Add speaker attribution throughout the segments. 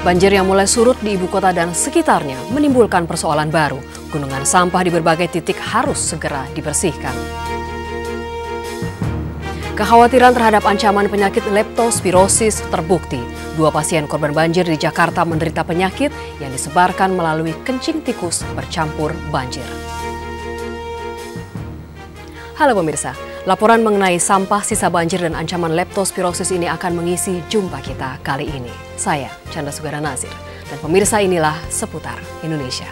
Speaker 1: Banjir yang mulai surut di ibu kota dan sekitarnya menimbulkan persoalan baru. Gunungan sampah di berbagai titik harus segera dibersihkan. Kekhawatiran terhadap ancaman penyakit leptospirosis terbukti. 2 pasien korban banjir di Jakarta menderita penyakit yang disebarkan melalui kencing tikus bercampur banjir. Halo pemirsa, laporan mengenai sampah sisa banjir dan ancaman leptospirosis ini akan mengisi jumpa kita kali ini. Saya, Chandra Sugara Nazir, dan pemirsa inilah Seputar Indonesia.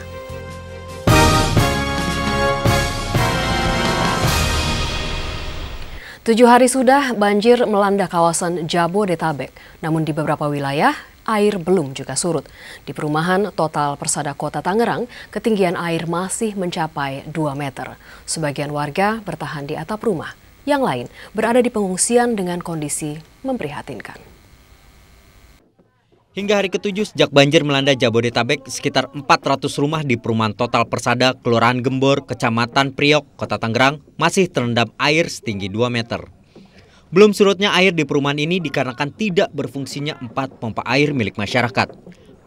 Speaker 1: Tujuh hari sudah banjir melanda kawasan Jabodetabek, namun di beberapa wilayah air belum juga surut. Di perumahan Total Persada Kota Tangerang, ketinggian air masih mencapai 2 meter. Sebagian warga bertahan di atap rumah, yang lain berada di pengungsian dengan kondisi memprihatinkan.
Speaker 2: Hingga hari ke-7 sejak banjir melanda Jabodetabek, sekitar 400 rumah di perumahan Total Persada, Kelurahan Gembor, Kecamatan Priok, Kota Tangerang masih terendam air setinggi 2 meter. Belum surutnya air di perumahan ini dikarenakan tidak berfungsinya 4 pompa air milik masyarakat.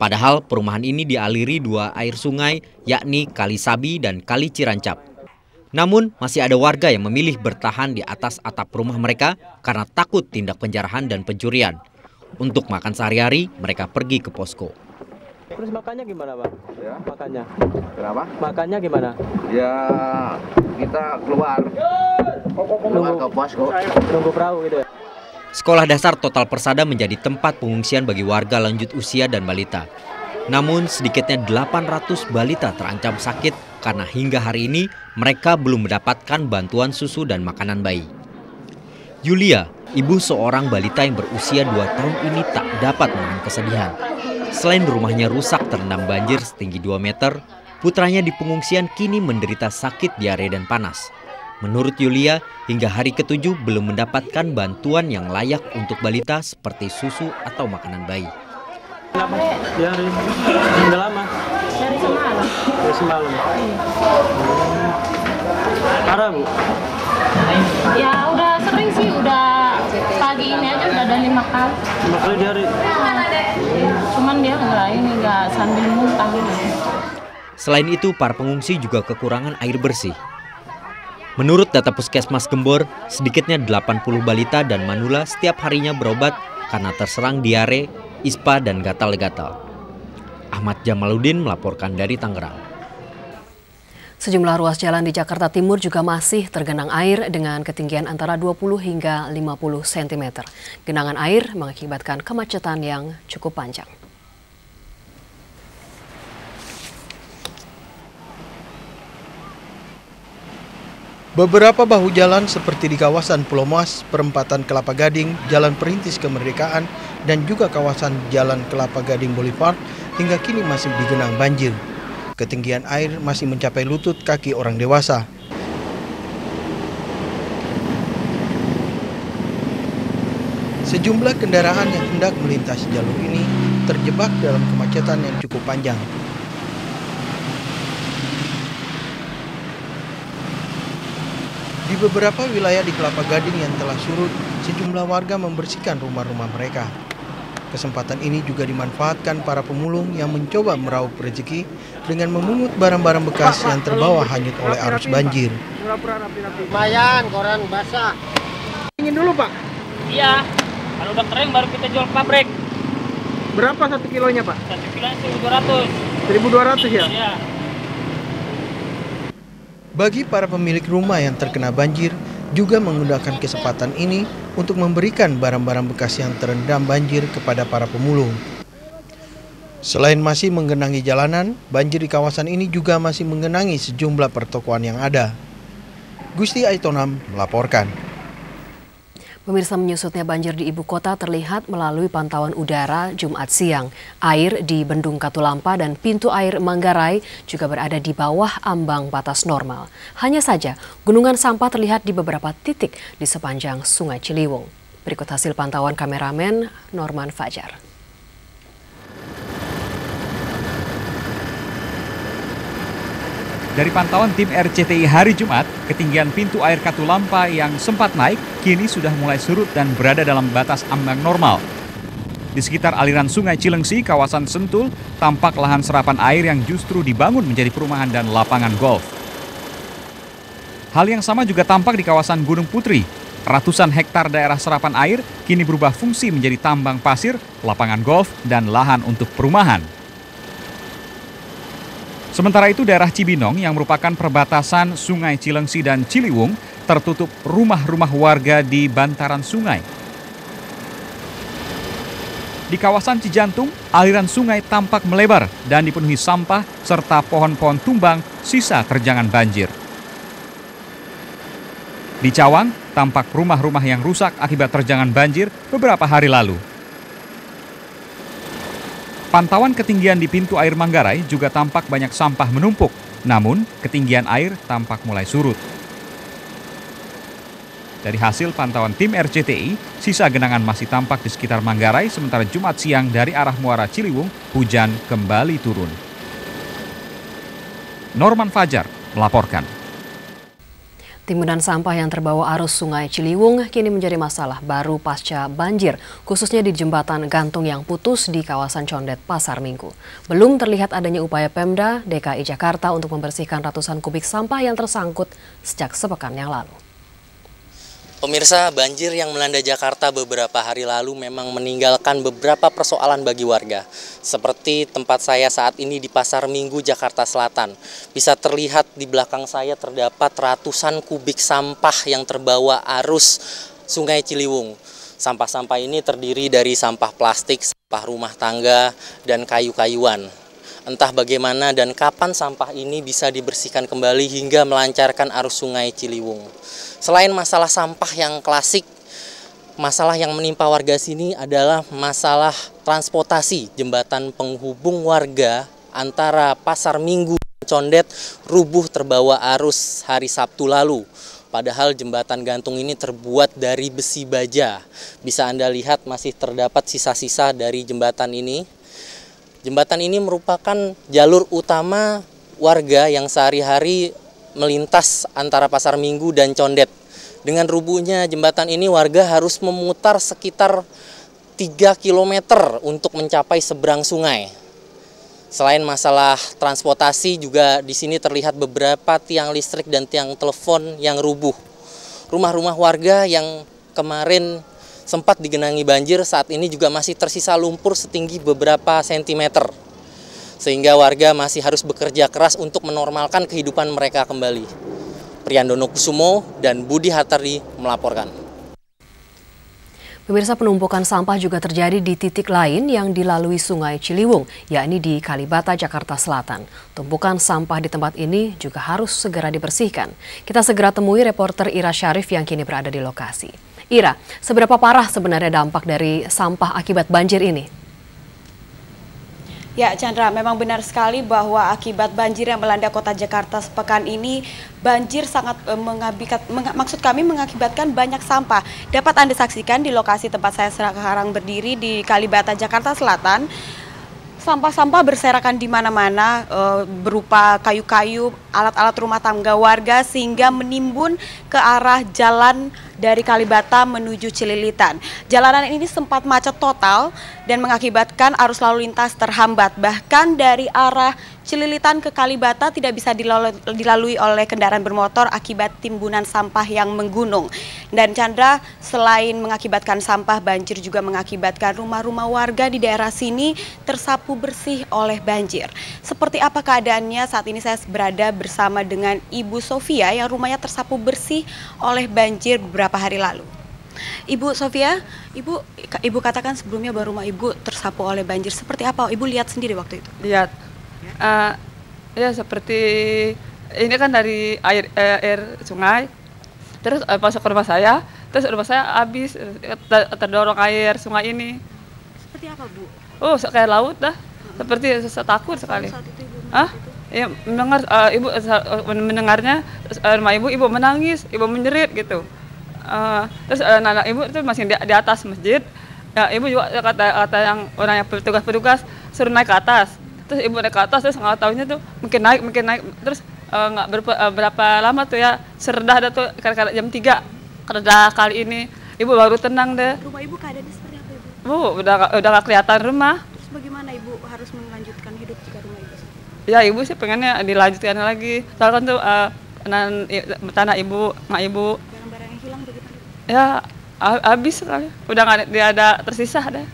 Speaker 2: Padahal perumahan ini dialiri 2 air sungai, yakni Kali Sabi dan Kali Cirancap. Namun masih ada warga yang memilih bertahan di atas atap rumah mereka karena takut tindak penjarahan dan pencurian. Untuk makan sehari-hari, mereka pergi ke posko.
Speaker 3: Terus makannya gimana, Bang?
Speaker 4: Ya.
Speaker 3: Makannya?
Speaker 4: Kenapa?
Speaker 3: Makannya gimana?
Speaker 4: Ya, kita keluar ke posko.
Speaker 3: Nunggu perahu gitu ya?
Speaker 2: Sekolah dasar Total Persada menjadi tempat pengungsian bagi warga lanjut usia dan balita. Namun sedikitnya 800 balita terancam sakit karena hingga hari ini mereka belum mendapatkan bantuan susu dan makanan bayi. Yulia, ibu seorang balita yang berusia 2 tahun ini tak dapat menahan kesedihan. Selain rumahnya rusak terendam banjir setinggi 2 meter, putranya di pengungsian kini menderita sakit diare dan panas. Menurut Yulia, hingga hari ke-7 belum mendapatkan bantuan yang layak untuk balita seperti susu atau makanan bayi.
Speaker 3: Kenapa? Diare. Udah lama?
Speaker 5: Dari semalam.
Speaker 3: Dari semalam? Parah, Bu?
Speaker 5: Ya udah sering sih, udah pagi ini aja udah ada 5 kali.
Speaker 3: 5 kali diare?
Speaker 5: Cuman dia nggak sambil muntah.
Speaker 2: Selain itu, para pengungsi juga kekurangan air bersih. Menurut data Puskesmas Gembor, sedikitnya 80 balita dan manula setiap harinya berobat karena terserang diare, ispa, dan gatal-gatal. Ahmad Jamaluddin melaporkan dari Tangerang.
Speaker 1: Sejumlah ruas jalan di Jakarta Timur juga masih tergenang air dengan ketinggian antara 20 hingga 50 cm. Genangan air mengakibatkan kemacetan yang cukup panjang.
Speaker 6: Beberapa bahu jalan seperti di kawasan Pulau Mas, Perempatan Kelapa Gading, Jalan Perintis Kemerdekaan, dan juga kawasan Jalan Kelapa Gading Boulevard hingga kini masih digenang banjir. Ketinggian air masih mencapai lutut kaki orang dewasa. Sejumlah kendaraan yang hendak melintasi jalur ini terjebak dalam kemacetan yang cukup panjang. Di beberapa wilayah di Kelapa Gading yang telah surut, sejumlah warga membersihkan rumah-rumah mereka. Kesempatan ini juga dimanfaatkan para pemulung yang mencoba meraup rezeki dengan memungut barang-barang bekas yang terbawa hanyut oleh arus banjir.
Speaker 7: Lumayan, koran basah.
Speaker 6: Ingin dulu, Pak?
Speaker 8: Iya, kalau udah kering baru kita jual ke pabrik.
Speaker 6: Berapa 1 kilonya, Pak?
Speaker 8: 1 kilo 1.200.
Speaker 6: 1.200 ya?
Speaker 8: Iya.
Speaker 6: Bagi para pemilik rumah yang terkena banjir, juga menggunakan kesempatan ini untuk memberikan barang-barang bekas yang terendam banjir kepada para pemulung. Selain masih menggenangi jalanan, banjir di kawasan ini juga masih menggenangi sejumlah pertokoan yang ada. Gusti Aitonam melaporkan.
Speaker 1: Pemirsa, menyusutnya banjir di ibu kota terlihat melalui pantauan udara Jumat siang. Air di Bendung Katulampa dan pintu air Manggarai juga berada di bawah ambang batas normal. Hanya saja, gunungan sampah terlihat di beberapa titik di sepanjang Sungai Ciliwung. Berikut hasil pantauan kameramen Norman Fajar.
Speaker 9: Dari pantauan tim RCTI hari Jumat, ketinggian pintu air Katulampa yang sempat naik kini sudah mulai surut dan berada dalam batas ambang normal. Di sekitar aliran Sungai Cilengsi, kawasan Sentul, tampak lahan serapan air yang justru dibangun menjadi perumahan dan lapangan golf. Hal yang sama juga tampak di kawasan Gunung Putri. Ratusan hektar daerah serapan air kini berubah fungsi menjadi tambang pasir, lapangan golf, dan lahan untuk perumahan. Sementara itu daerah Cibinong yang merupakan perbatasan Sungai Cilengsi dan Ciliwung tertutup rumah-rumah warga di bantaran sungai. Di kawasan Cijantung, aliran sungai tampak melebar dan dipenuhi sampah serta pohon-pohon tumbang sisa terjangan banjir. Di Cawang, tampak rumah-rumah yang rusak akibat terjangan banjir beberapa hari lalu. Pantauan ketinggian di pintu air Manggarai juga tampak banyak sampah menumpuk, namun ketinggian air tampak mulai surut. Dari hasil pantauan tim RCTI, sisa genangan masih tampak di sekitar Manggarai, sementara Jumat siang dari arah Muara Ciliwung, hujan kembali turun. Norman Fajar melaporkan.
Speaker 1: Timbunan sampah yang terbawa arus Sungai Ciliwung kini menjadi masalah baru pasca banjir, khususnya di jembatan gantung yang putus di kawasan Condet, Pasar Minggu. Belum terlihat adanya upaya Pemda DKI Jakarta untuk membersihkan ratusan kubik sampah yang tersangkut sejak sepekan yang lalu.
Speaker 10: Pemirsa, banjir yang melanda Jakarta beberapa hari lalu memang meninggalkan beberapa persoalan bagi warga. Seperti tempat saya saat ini di Pasar Minggu, Jakarta Selatan. Bisa terlihat di belakang saya terdapat ratusan kubik sampah yang terbawa arus Sungai Ciliwung. Sampah-sampah ini terdiri dari sampah plastik, sampah rumah tangga, dan kayu-kayuan. Entah bagaimana dan kapan sampah ini bisa dibersihkan kembali hingga melancarkan arus Sungai Ciliwung. Selain masalah sampah yang klasik, masalah yang menimpa warga sini adalah masalah transportasi. Jembatan penghubung warga antara Pasar Minggu dan Condet rubuh terbawa arus hari Sabtu lalu. Padahal jembatan gantung ini terbuat dari besi baja. Bisa Anda lihat masih terdapat sisa-sisa dari jembatan ini. Jembatan ini merupakan jalur utama warga yang sehari-hari melintas antara Pasar Minggu dan Condet. Dengan rubuhnya jembatan ini warga harus memutar sekitar 3 km untuk mencapai seberang sungai. Selain masalah transportasi juga di sini terlihat beberapa tiang listrik dan tiang telepon yang rubuh. Rumah-rumah warga yang kemarin sempat digenangi banjir saat ini juga masih tersisa lumpur setinggi beberapa sentimeter. Sehingga warga masih harus bekerja keras untuk menormalkan kehidupan mereka kembali. Priyandono Kusumo dan Budi Hartardi melaporkan.
Speaker 1: Pemirsa, penumpukan sampah juga terjadi di titik lain yang dilalui Sungai Ciliwung, yakni di Kalibata, Jakarta Selatan. Tumpukan sampah di tempat ini juga harus segera dibersihkan. Kita segera temui reporter Ira Syarif yang kini berada di lokasi. Ira, seberapa parah sebenarnya dampak dari sampah akibat banjir ini?
Speaker 11: Ya, Chandra, memang benar sekali bahwa akibat banjir yang melanda kota Jakarta sepekan ini, banjir sangat mengakibatkan banyak sampah. Dapat Anda saksikan di lokasi tempat saya sekarang berdiri di Kalibata, Jakarta Selatan. Sampah-sampah berserakan di mana-mana berupa kayu-kayu, alat-alat rumah tangga warga sehingga menimbun ke arah jalan dari Kalibata menuju Cililitan. Jalanan ini sempat macet total dan mengakibatkan arus lalu lintas terhambat. Bahkan dari arah Cililitan ke Kalibata tidak bisa dilalui oleh kendaraan bermotor akibat timbunan sampah yang menggunung. Dan Chandra, selain mengakibatkan sampah, banjir juga mengakibatkan rumah-rumah warga di daerah sini tersapu bersih oleh banjir. Seperti apa keadaannya saat ini? Saya berada bersama dengan Ibu Sofia yang rumahnya tersapu bersih oleh banjir beberapa hari lalu. Ibu Sofia, Ibu katakan sebelumnya bahwa rumah Ibu tersapu oleh banjir. Seperti apa Ibu lihat sendiri waktu itu?
Speaker 12: Lihat, ya seperti ini kan dari air sungai, terus masuk ke rumah saya, terus rumah saya habis terdorong air sungai ini.
Speaker 11: Seperti apa, Bu?
Speaker 12: Oh, kayak laut dah, seperti takut sekali. Ya, mendengarnya rumah ibu menangis, ibu menjerit gitu. Terus anak ibu itu masih di atas masjid. Ya, ibu juga kata yang orang yang petugas suruh naik ke atas. Terus ibu naik ke atas, terus nggak tahunya tuh mungkin naik. Terus nggak berapa lama tuh ya, seredah dah tuh karena jam 3. Karena kali ini ibu baru tenang deh.
Speaker 11: Rumah ibu keadaannya seperti apa, Ibu?
Speaker 12: Bu, udah gak kelihatan rumah.
Speaker 11: Terus bagaimana Ibu harus melanjutkan hidup jika rumah Ibu?
Speaker 12: Ya Ibu sih pengennya dilanjutkan lagi. Soalnya kan tuh tanah Ibu, mak Ibu.
Speaker 11: Barang-barang yang hilang bagaimana?
Speaker 12: Ya habis sekali. Udah nggak ada tersisa deh.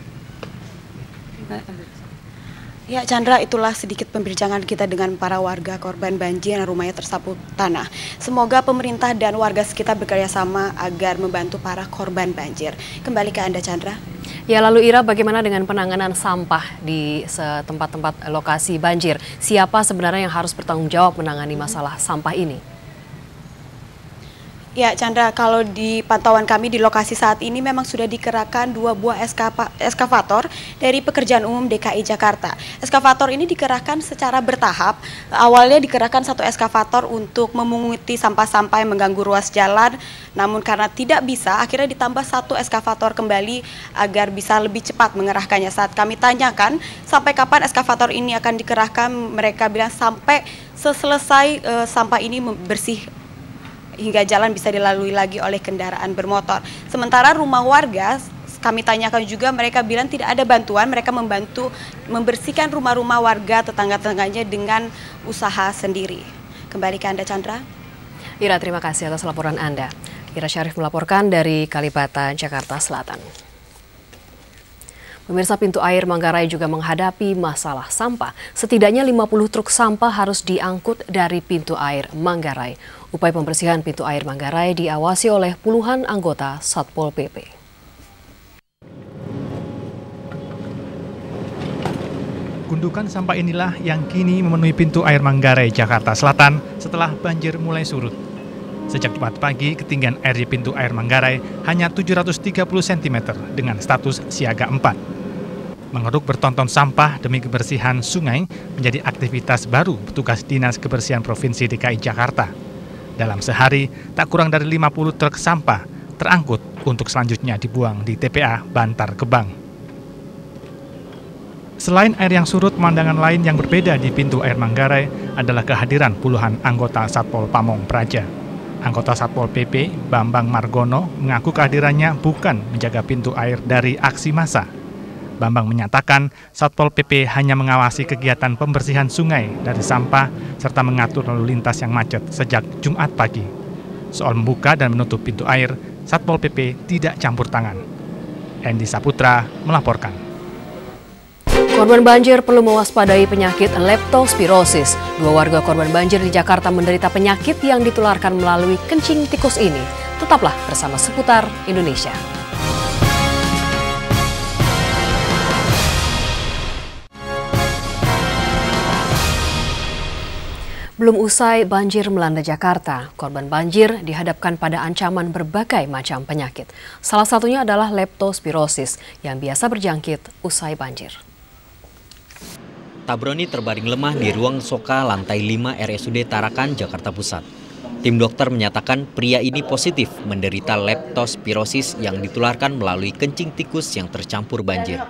Speaker 11: Ya Chandra, itulah sedikit pembicaraan kita dengan para warga korban banjir yang rumahnya tersapu tanah. Semoga pemerintah dan warga sekitar bekerja sama agar membantu para korban banjir. Kembali ke Anda Chandra.
Speaker 1: Ya, lalu Ira, bagaimana dengan penanganan sampah di tempat-tempat lokasi banjir? Siapa sebenarnya yang harus bertanggung jawab menangani masalah sampah ini?
Speaker 11: Ya Chandra, kalau di pantauan kami di lokasi saat ini memang sudah dikerahkan 2 buah eskavator dari Pekerjaan Umum DKI Jakarta. Eskavator ini dikerahkan secara bertahap. Awalnya dikerahkan 1 eskavator untuk memunguti sampah-sampah yang mengganggu ruas jalan. Namun karena tidak bisa, akhirnya ditambah 1 eskavator kembali agar bisa lebih cepat mengerahkannya. Saat kami tanyakan sampai kapan eskavator ini akan dikerahkan, mereka bilang sampai selesai sampah ini bersih hingga jalan bisa dilalui lagi oleh kendaraan bermotor. Sementara rumah warga, kami tanyakan juga, mereka bilang tidak ada bantuan, mereka membantu membersihkan rumah-rumah warga tetangga-tetangganya dengan usaha sendiri. Kembali ke Anda Chandra.
Speaker 1: Ira, terima kasih atas laporan Anda. Ira Syarif melaporkan dari Kalibata, Jakarta Selatan. Pemirsa, pintu air Manggarai juga menghadapi masalah sampah. Setidaknya 50 truk sampah harus diangkut dari pintu air Manggarai. Upaya pembersihan pintu air Manggarai diawasi oleh puluhan anggota Satpol PP.
Speaker 13: Gundukan sampah inilah yang kini memenuhi pintu air Manggarai, Jakarta Selatan setelah banjir mulai surut. Sejak Jumat pagi, ketinggian air di pintu air Manggarai hanya 730 cm dengan status siaga 4. Mengeruk bertonton sampah demi kebersihan sungai menjadi aktivitas baru petugas Dinas Kebersihan Provinsi DKI Jakarta. Dalam sehari, tak kurang dari 50 truk sampah terangkut untuk selanjutnya dibuang di TPA Bantar Gebang. Selain air yang surut, pemandangan lain yang berbeda di pintu air Manggarai adalah kehadiran puluhan anggota Satpol Pamong Praja. Anggota Satpol PP, Bambang Margono, mengaku kehadirannya bukan menjaga pintu air dari aksi massa. Bambang menyatakan Satpol PP hanya mengawasi kegiatan pembersihan sungai dari sampah serta mengatur lalu lintas yang macet sejak Jumat pagi. Soal membuka dan menutup pintu air, Satpol PP tidak campur tangan. Hendy Saputra melaporkan.
Speaker 1: Korban banjir perlu mewaspadai penyakit leptospirosis. 2 warga korban banjir di Jakarta menderita penyakit yang ditularkan melalui kencing tikus ini. Tetaplah bersama Seputar Indonesia. Belum usai banjir melanda Jakarta, korban banjir dihadapkan pada ancaman berbagai macam penyakit. Salah satunya adalah leptospirosis yang biasa berjangkit usai banjir.
Speaker 2: Tabroni terbaring lemah di ruang soka lantai 5 RSUD Tarakan, Jakarta Pusat. Tim dokter menyatakan pria ini positif menderita leptospirosis yang ditularkan melalui kencing tikus yang tercampur banjir.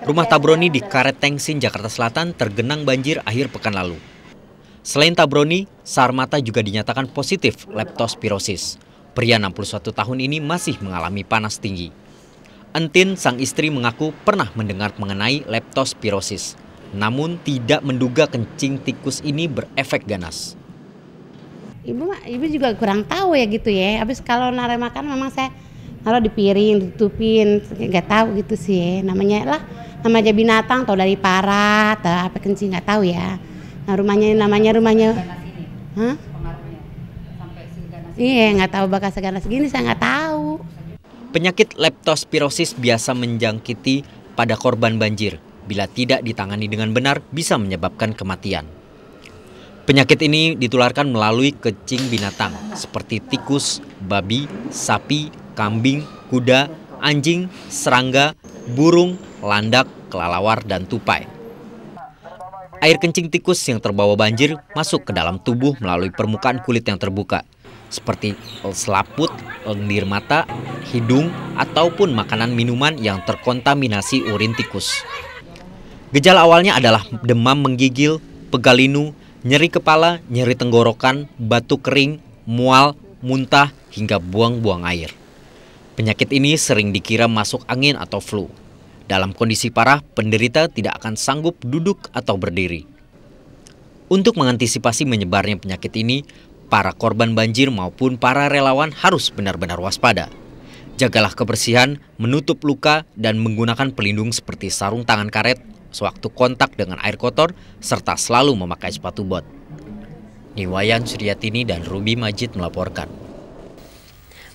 Speaker 2: Rumah Tabroni di Karet Tengsin, Jakarta Selatan tergenang banjir akhir pekan lalu. Selain Tabroni, Sarmata juga dinyatakan positif leptospirosis. Pria 61 tahun ini masih mengalami panas tinggi. Entin, sang istri, mengaku pernah mendengar mengenai leptospirosis, namun tidak menduga kencing tikus ini berefek ganas.
Speaker 14: Ibu juga kurang tahu ya gitu ya. Habis kalau naruh makan memang saya naruh di piring, ditutupin, nggak tahu gitu sih. Namanya namanya binatang, atau dari parat, atau apa kencing nggak tahu ya. Nah, rumahnya, hah? Iya, nggak tahu bakal seganas segini, saya nggak tahu.
Speaker 2: Penyakit leptospirosis biasa menjangkiti pada korban banjir. Bila tidak ditangani dengan benar, bisa menyebabkan kematian. Penyakit ini ditularkan melalui kencing binatang, seperti tikus, babi, sapi, kambing, kuda, anjing, serangga, burung, landak, kelelawar, dan tupai. Air kencing tikus yang terbawa banjir masuk ke dalam tubuh melalui permukaan kulit yang terbuka, seperti selaput, lendir mata, hidung, ataupun makanan minuman yang terkontaminasi urin tikus. Gejala awalnya adalah demam menggigil, pegal linu, nyeri kepala, nyeri tenggorokan, batuk kering, mual, muntah, hingga buang-buang air. Penyakit ini sering dikira masuk angin atau flu. Dalam kondisi parah, penderita tidak akan sanggup duduk atau berdiri. Untuk mengantisipasi menyebarnya penyakit ini, para korban banjir maupun para relawan harus benar-benar waspada. Jagalah kebersihan, menutup luka, dan menggunakan pelindung seperti sarung tangan karet sewaktu kontak dengan air kotor, serta selalu memakai sepatu bot. Niwayan Suryatini dan Ruby Majid melaporkan.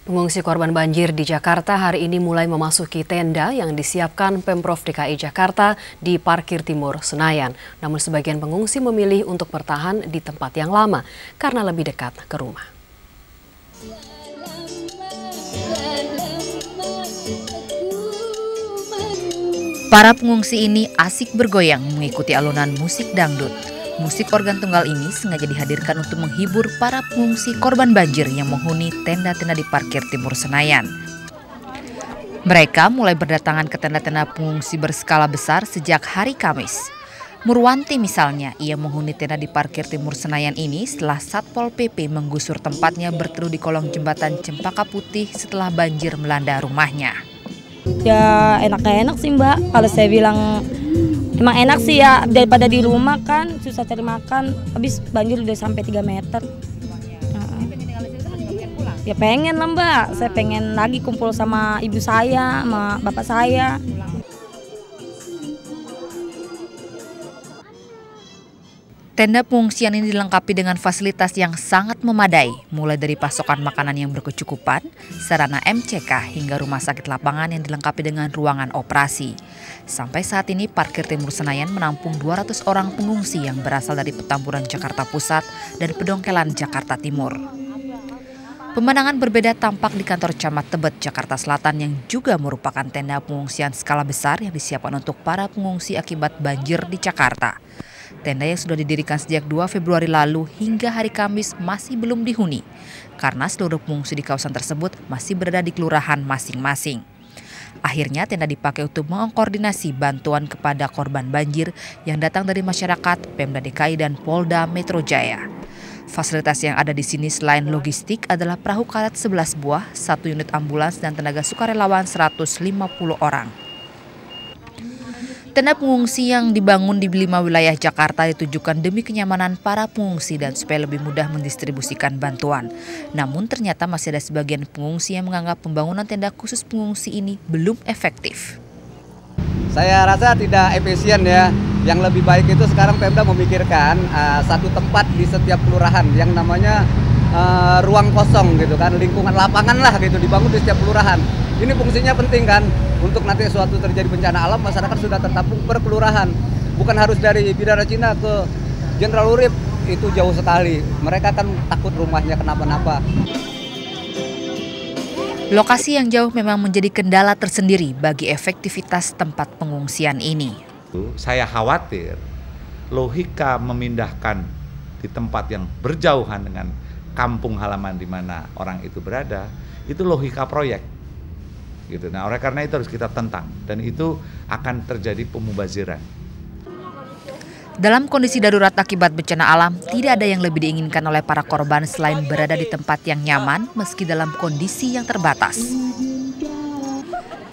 Speaker 1: Pengungsi korban banjir di Jakarta hari ini mulai memasuki tenda yang disiapkan Pemprov DKI Jakarta di Parkir Timur Senayan. Namun sebagian pengungsi memilih untuk bertahan di tempat yang lama karena lebih dekat ke rumah.
Speaker 15: Para pengungsi ini asik bergoyang mengikuti alunan musik dangdut. Musik organ tunggal ini sengaja dihadirkan untuk menghibur para pengungsi korban banjir yang menghuni tenda-tenda di Parkir Timur Senayan. Mereka mulai berdatangan ke tenda-tenda pengungsi berskala besar sejak hari Kamis. Murwanti misalnya, ia menghuni tenda di Parkir Timur Senayan ini setelah Satpol PP menggusur tempatnya berteduh di kolong jembatan Cempaka Putih setelah banjir melanda rumahnya.
Speaker 16: Ya enak sih Mbak, kalau saya bilang emang enak sih ya, daripada di rumah kan susah cari makan, habis banjir udah sampai 3 meter. Ya pengen lah Mbak, saya pengen lagi kumpul sama ibu saya, sama bapak saya.
Speaker 15: Tenda pengungsian ini dilengkapi dengan fasilitas yang sangat memadai, mulai dari pasokan makanan yang berkecukupan, sarana MCK, hingga rumah sakit lapangan yang dilengkapi dengan ruangan operasi. Sampai saat ini, Parkir Timur Senayan menampung 200 orang pengungsi yang berasal dari Petamburan Jakarta Pusat dan Pedongkelan Jakarta Timur. Pemandangan berbeda tampak di kantor Camat Tebet, Jakarta Selatan yang juga merupakan tenda pengungsian skala besar yang disiapkan untuk para pengungsi akibat banjir di Jakarta. Tenda yang sudah didirikan sejak 2 Februari lalu hingga hari Kamis masih belum dihuni karena seluruh pengungsi di kawasan tersebut masih berada di kelurahan masing-masing. Akhirnya tenda dipakai untuk mengkoordinasi bantuan kepada korban banjir yang datang dari masyarakat, Pemda DKI dan Polda Metro Jaya. Fasilitas yang ada di sini selain logistik adalah perahu karet 11 buah, 1 unit ambulans dan tenaga sukarelawan 150 orang. Tenda pengungsi yang dibangun di 5 wilayah Jakarta ditujukan demi kenyamanan para pengungsi dan supaya lebih mudah mendistribusikan bantuan. Namun ternyata masih ada sebagian pengungsi yang menganggap pembangunan tenda khusus pengungsi ini belum efektif.
Speaker 17: Saya rasa tidak efisien ya. Yang lebih baik itu sekarang Pemda memikirkan satu tempat di setiap kelurahan yang namanya ruang kosong gitu kan, lingkungan lapangan lah gitu dibangun di setiap kelurahan. Ini fungsinya penting kan, untuk nanti suatu terjadi bencana alam masyarakat sudah tertampung per kelurahan. Bukan harus dari Bidara Cina ke Jenderal Urip, itu jauh sekali. Mereka kan takut rumahnya kenapa-napa.
Speaker 15: Lokasi yang jauh memang menjadi kendala tersendiri bagi efektivitas tempat pengungsian ini.
Speaker 18: Saya khawatir logika memindahkan di tempat yang berjauhan dengan kampung halaman di mana orang itu berada, itu logika proyek. Gitu. Nah, oleh karena itu harus kita tentang dan itu akan terjadi pemubaziran.
Speaker 15: Dalam kondisi darurat akibat bencana alam, tidak ada yang lebih diinginkan oleh para korban selain berada di tempat yang nyaman meski dalam kondisi yang terbatas.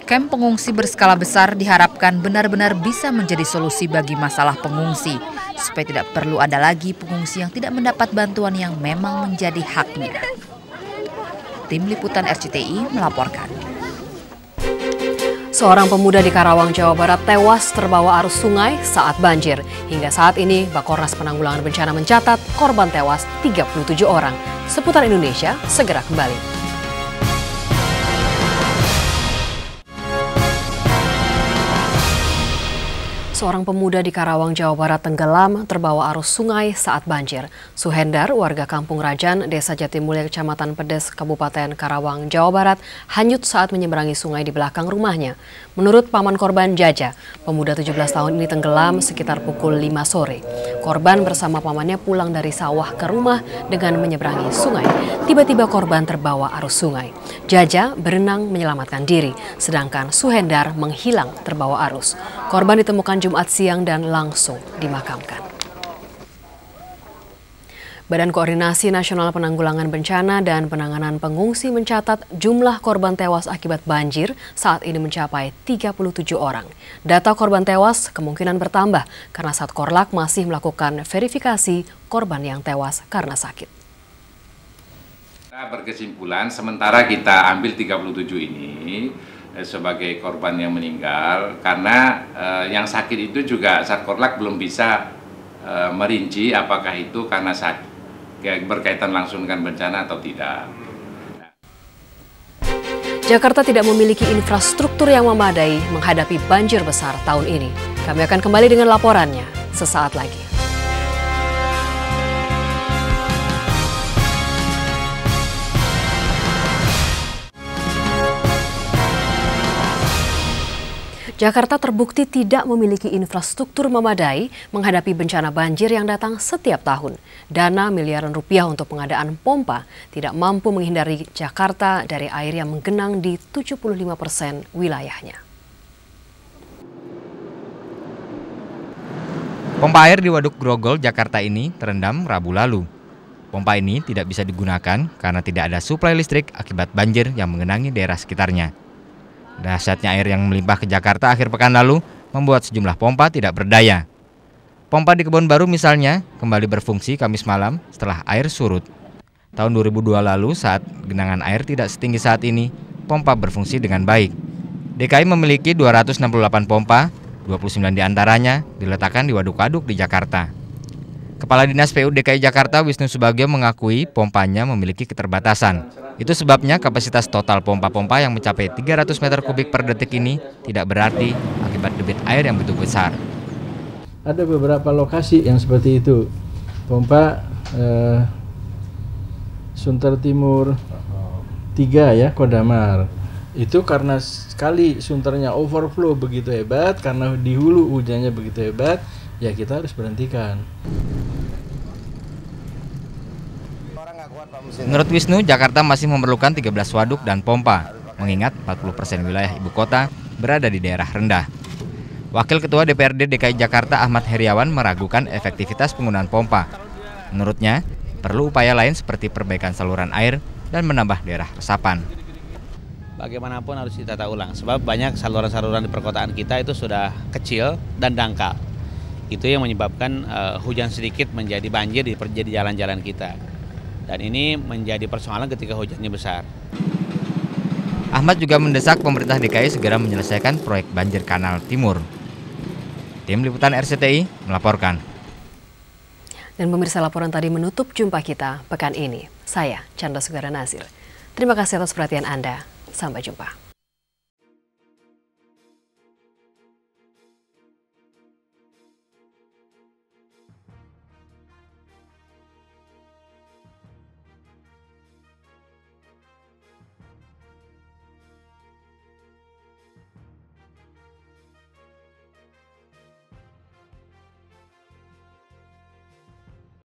Speaker 15: Kamp pengungsi berskala besar diharapkan benar-benar bisa menjadi solusi bagi masalah pengungsi, supaya tidak perlu ada lagi pengungsi yang tidak mendapat bantuan yang memang menjadi haknya. Tim Liputan RCTI melaporkan.
Speaker 1: Seorang pemuda di Karawang, Jawa Barat tewas terbawa arus sungai saat banjir. Hingga saat ini, Bakornas Penanggulangan Bencana mencatat korban tewas 37 orang. Seputar Indonesia segera kembali. Seorang pemuda di Karawang, Jawa Barat tenggelam terbawa arus sungai saat banjir. Suhendar, warga Kampung Rajan, Desa Jatimulya, Kecamatan Pedes, Kabupaten Karawang, Jawa Barat, hanyut saat menyeberangi sungai di belakang rumahnya. Menurut paman korban Jaja, pemuda 17 tahun ini tenggelam sekitar pukul 5 sore. Korban bersama pamannya pulang dari sawah ke rumah dengan menyeberangi sungai. Tiba-tiba korban terbawa arus sungai. Jaja berenang menyelamatkan diri, sedangkan Suhendar menghilang terbawa arus. Korban ditemukan Jumat siang dan langsung dimakamkan. Badan Koordinasi Nasional Penanggulangan Bencana dan Penanganan Pengungsi mencatat jumlah korban tewas akibat banjir saat ini mencapai 37 orang. Data korban tewas kemungkinan bertambah karena Satkorlak masih melakukan verifikasi korban yang tewas karena sakit.
Speaker 19: Kita berkesimpulan sementara kita ambil 37 ini sebagai korban yang meninggal karena yang sakit itu juga Satkorlak belum bisa merinci apakah itu karena sakit berkaitan langsung dengan bencana atau tidak.
Speaker 1: Jakarta tidak memiliki infrastruktur yang memadai menghadapi banjir besar tahun ini. Kami akan kembali dengan laporannya sesaat lagi. Jakarta terbukti tidak memiliki infrastruktur memadai menghadapi bencana banjir yang datang setiap tahun. Dana miliaran rupiah untuk pengadaan pompa tidak mampu menghindari Jakarta dari air yang menggenang di 75% wilayahnya.
Speaker 20: Pompa air di Waduk Grogol, Jakarta ini terendam Rabu lalu. Pompa ini tidak bisa digunakan karena tidak ada suplai listrik akibat banjir yang menggenangi daerah sekitarnya. Dahsyatnya air yang melimpah ke Jakarta akhir pekan lalu membuat sejumlah pompa tidak berdaya. Pompa di Kebon Baru misalnya kembali berfungsi Kamis malam setelah air surut. Tahun 2002 lalu saat genangan air tidak setinggi saat ini, pompa berfungsi dengan baik. DKI memiliki 268 pompa, 29 diantaranya diletakkan di waduk-waduk di Jakarta. Kepala Dinas PU DKI Jakarta Wisnu Subagio mengakui pompanya memiliki keterbatasan. Itu sebabnya kapasitas total pompa-pompa yang mencapai 300 meter kubik per detik ini tidak berarti akibat debit air yang begitu besar.
Speaker 21: Ada beberapa lokasi yang seperti itu. Pompa Sunter Timur 3 ya, Kodamar. Itu karena sekali sunternya overflow begitu hebat, karena di hulu hujannya begitu hebat, ya kita harus berhentikan.
Speaker 20: Menurut Wisnu, Jakarta masih memerlukan 13 waduk dan pompa, mengingat 40% wilayah ibu kota berada di daerah rendah. Wakil Ketua DPRD DKI Jakarta Ahmad Heriawan meragukan efektivitas penggunaan pompa. Menurutnya, perlu upaya lain seperti perbaikan saluran air dan menambah daerah resapan.
Speaker 22: Bagaimanapun harus ditata ulang, sebab banyak saluran-saluran di perkotaan kita itu sudah kecil dan dangkal. Itu yang menyebabkan hujan sedikit menjadi banjir di jalan-jalan kita. Dan ini menjadi persoalan ketika hujannya besar.
Speaker 20: Ahmad juga mendesak pemerintah DKI segera menyelesaikan proyek banjir Kanal Timur. Tim Liputan RCTI melaporkan.
Speaker 1: Dan pemirsa, laporan tadi menutup jumpa kita pekan ini. Saya Chandra Sugara Nasir. Terima kasih atas perhatian Anda. Sampai jumpa.